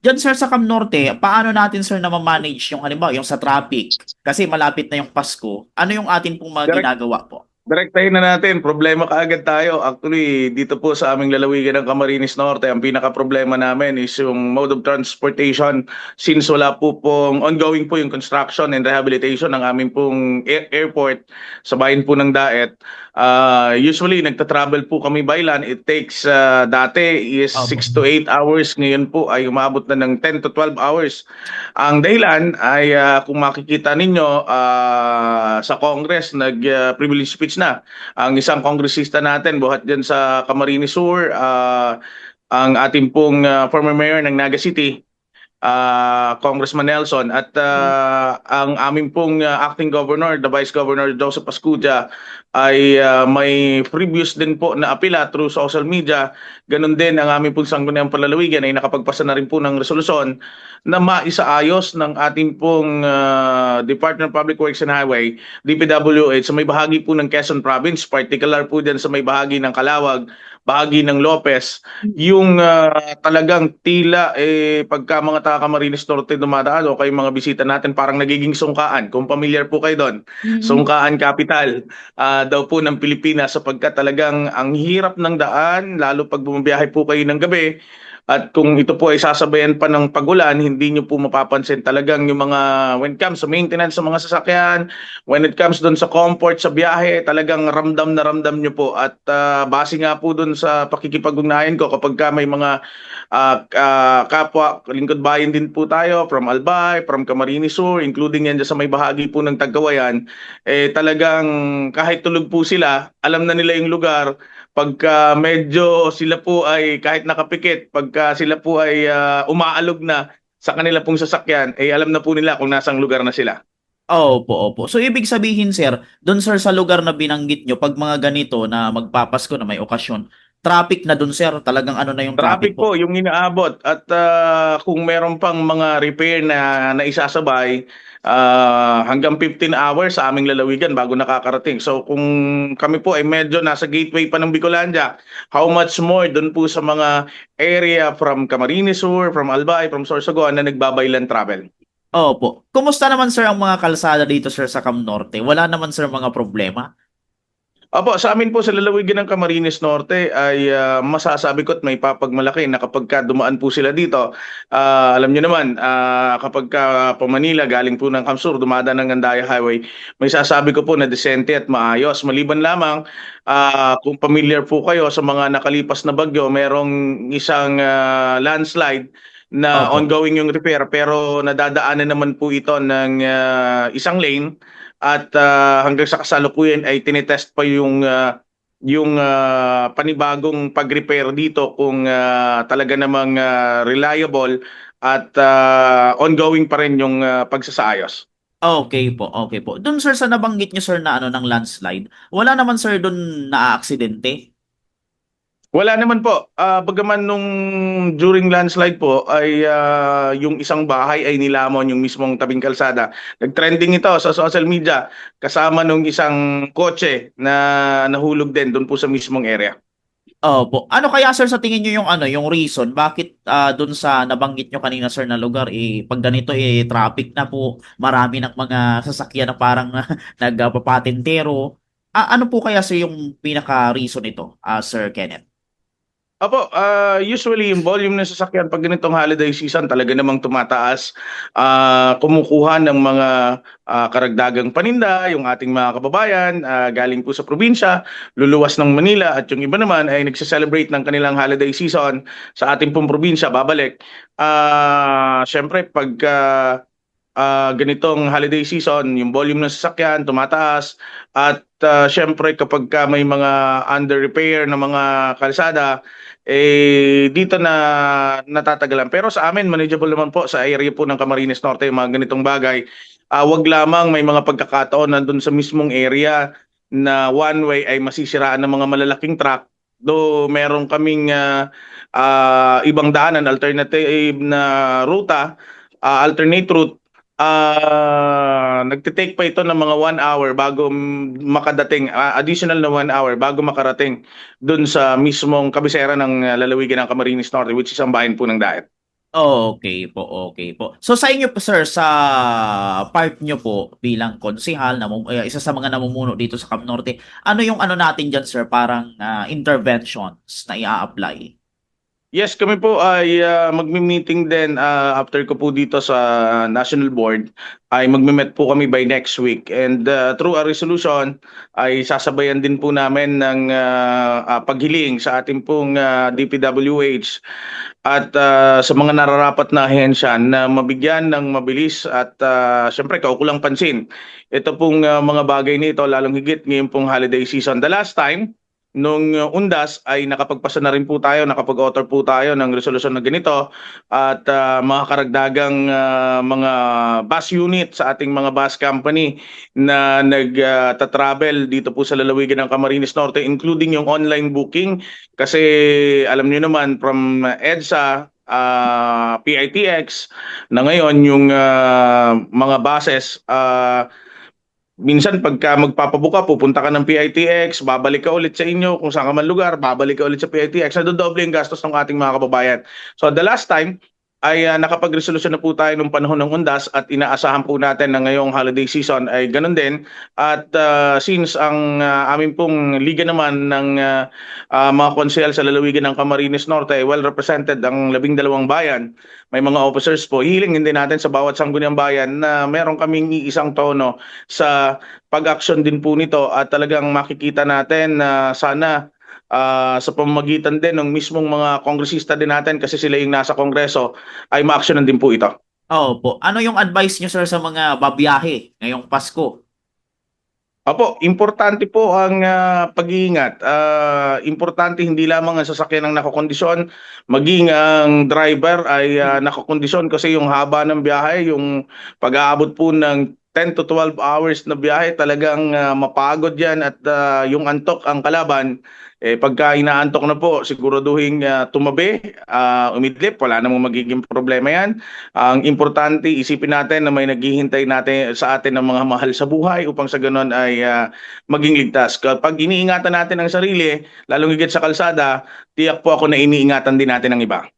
Diyan sir sa Cam Norte, paano natin sir na ma-manage yung halimbawa yung sa traffic? Kasi malapit na yung Pasko. Ano yung atin pong mga ginagawa po? Direktahin na natin, problema kaagad tayo. Actually, dito po sa aming lalawigan ng Camarines Norte, ang pinaka-problema namin is yung mode of transportation since wala po pong ongoing po yung construction and rehabilitation ng aming pong airport sa bayan po ng Daet. Usually, nagta-travel po kami by land. It takes, dati is Opo. 6 to 8 hours. Ngayon po ay umabot na ng 10 to 12 hours. Ang dahilan ay kung makikita ninyo sa Congress nag-privilege speech na ang isang kongresista natin buhat diyan sa Camarines Sur, ang ating pong former mayor ng Naga City, Congressman Nelson, at ang aming pong acting governor, the Vice Governor Joseph Pascuja, ay may previous din po na apila through social media. Ganon din ang aming pong sangguniang palalawigan ay nakapagpasa na rin po ng resolusyon na maisaayos ng ating pong Department of Public Works and Highway, DPWH, sa may bahagi po ng Quezon Province, particular po dyan sa may bahagi ng Calawag, bahagi ng Lopez, yung talagang tila pagka mga taga Camarines Norte dumadaan o kayong mga bisita natin parang nagiging sungkaan. Kung familiar po kayo doon, Mm. sungkaan capital daw po ng Pilipinas sapagkat talagang ang hirap ng daan lalo pag bumabiyahe po kayo ng gabi. At kung ito po ay sasabayan pa ng pagulan, hindi nyo po mapapansin talagang yung mga, when it comes sa maintenance sa mga sasakyan, when it comes doon sa comfort sa biyahe, talagang ramdam na ramdam nyo po. At base nga po doon sa pakikipag-ugnayan ko kapag ka may mga kapwa, lingkod bayan din po tayo from Albay, from Camarines Sur, including yan dyan sa may bahagi po ng Tagkawayan, talagang kahit tulog po sila, alam na nila yung lugar. Pagka medyo sila po ay kahit nakapikit, pagka sila po ay umaalog na sa kanila pong sasakyan, alam na po nila kung nasang lugar na sila. Opo, opo. So ibig sabihin sir, doon sir sa lugar na binanggit nyo, pag mga ganito na magpapasko na may okasyon, traffic na doon sir, talagang ano na yung traffic Traffic po? po yung inaabot at kung meron pang mga repair na naisasabay, hanggang 15 hours sa aming lalawigan bago nakakarating. So kung kami po ay medyo nasa gateway pa ng Bicolandia, how much more doon po sa mga area from Camarines Sur, from Albay, from Sorsogon na nagbabaylan travel. Opo. Kumusta naman sir ang mga kalsada dito sir sa Cam Norte? Wala naman sir mga problema? Opo, sa amin po sa lalawigan ng Camarines Norte ay masasabi ko at may papagmalaki na kapag ka dumaan po sila dito, alam niyo naman, kapag ka pa Manila galing po ng Kamsur, dumadaan ng Gandaya Highway, may sasabi ko po na desente at maayos. Maliban lamang, kung familiar po kayo sa mga nakalipas na bagyo, merong isang landslide na Opo. ongoing yung repair pero nadadaanan naman po ito ng isang lane at hanggang sa kasalukuyan ay tinetest pa yung panibagong pag-repair dito kung talaga namang reliable at ongoing pa rin yung pagsasaayos. Okay po, okay po. Doon sir sa nabanggit niyo sir na ano ng landslide, wala naman sir doon na aksidente? Wala naman po. Bagaman nung during landslide po ay yung isang bahay ay nilamon yung mismong tabing kalsada. Nag-trending ito sa social media kasama nung isang kotse na nahulog din doon po sa mismong area. Opo. Ano kaya sir sa tingin niyo yung ano, yung reason bakit doon sa nabanggit niyo kanina sir na lugar pag ganito traffic na po, marami ng mga sasakyan na parang nagpapatintero. Ano po kaya sir yung pinaka reason nito, Sir Kenneth? Opo, usually yung volume ng sasakyan pag ganitong holiday season talaga namang tumataas. Kumukuha ng mga karagdagang paninda, yung ating mga kababayan galing po sa probinsya, luluwas ng Manila at yung iba naman ay nagse-celebrate ng kanilang holiday season sa ating pong probinsya, babalik. Siyempre, pag ganitong holiday season, yung volume ng sasakyan tumataas at syempre kapag ka may mga under repair na mga kalsada, dito na natatagalan. Pero sa amin, manageable naman po sa area po ng Camarines Norte yung mga ganitong bagay. Wag lamang may mga pagkakataon nandun sa mismong area na one way ay masisiraan ng mga malalaking truck. Though meron kaming ibang daanan, alternative na ruta, alternate route, nagtitake pa ito ng mga 1 hour bago makadating, additional na 1 hour bago makarating dun sa mismong kabisera ng lalawigan ng Camarines Norte, which is ang bayan po ng Daet. Okay po, okay po. So sa inyo po sir, sa part nyo po bilang konsehal, isa sa mga namumuno dito sa Camp Norte, ano yung ano natin dyan sir, parang interventions na i-apply? Yes, kami po ay magmi-meeting din after ko po dito sa National Board ay magme-met po kami by next week and through a resolution ay sasabayan din po namin ng paghiling sa ating pong DPWH at sa mga nararapat na ahensya na mabigyan ng mabilis at syempre kaukulang pansin. Ito pong mga bagay nito lalong higit ngayon pong holiday season. The last time nung undas ay nakapagpasa na rin po tayo, nakapag-author po tayo ng resolusyon na ganito at mga karagdagang mga bus unit sa ating mga bus company na nag-travel dito po sa lalawigan ng Camarines Norte including yung online booking kasi alam niyo naman from EDSA PITX na ngayon yung mga buses minsan pagka magpapabuka, pupunta ka ng PITX, babalik ka ulit sa inyo, kung saan ka man lugar, babalik ka ulit sa PITX, nadodoble yung gastos ng ating mga kababayan. So the last time ay nakapag-resolusyon na po tayo nung panahon ng undas at inaasahan po natin na ngayong holiday season ay ganun din. At since ang aming pong liga naman ng mga konsehal sa lalawigan ng Camarines Norte ay well represented ang 12 bayan, may mga officers po, hihilingin din natin sa bawat sangguniang bayan na meron kaming iisang tono sa pag-action din po nito at talagang makikita natin na sana sa pamamagitan din ng mismong mga kongresista din natin kasi sila yung nasa kongreso ay ma-actionan din po ito. Opo. Ano yung advice nyo sir sa mga babiyahe ngayong Pasko? Opo, importante po ang pag-iingat. Importante hindi lamang ang sasakyan ang nakakondisyon, maging ang driver ay nakakondisyon kasi yung haba ng biyahe, yung pag-aabot po ng 10 to 12 hours na biyahe, talagang mapagod yan at yung antok ang kalaban. Pagka inaantok na po, siguraduhin tumabi, umidlip, wala namang magiging problema yan. Ang importante, isipin natin na may naghihintay natin sa atin ng mga mahal sa buhay upang sa ganun ay maging ligtas. Kapag iniingatan natin ang sarili, lalong higit sa kalsada, tiyak po ako na iniingatan din natin ang iba.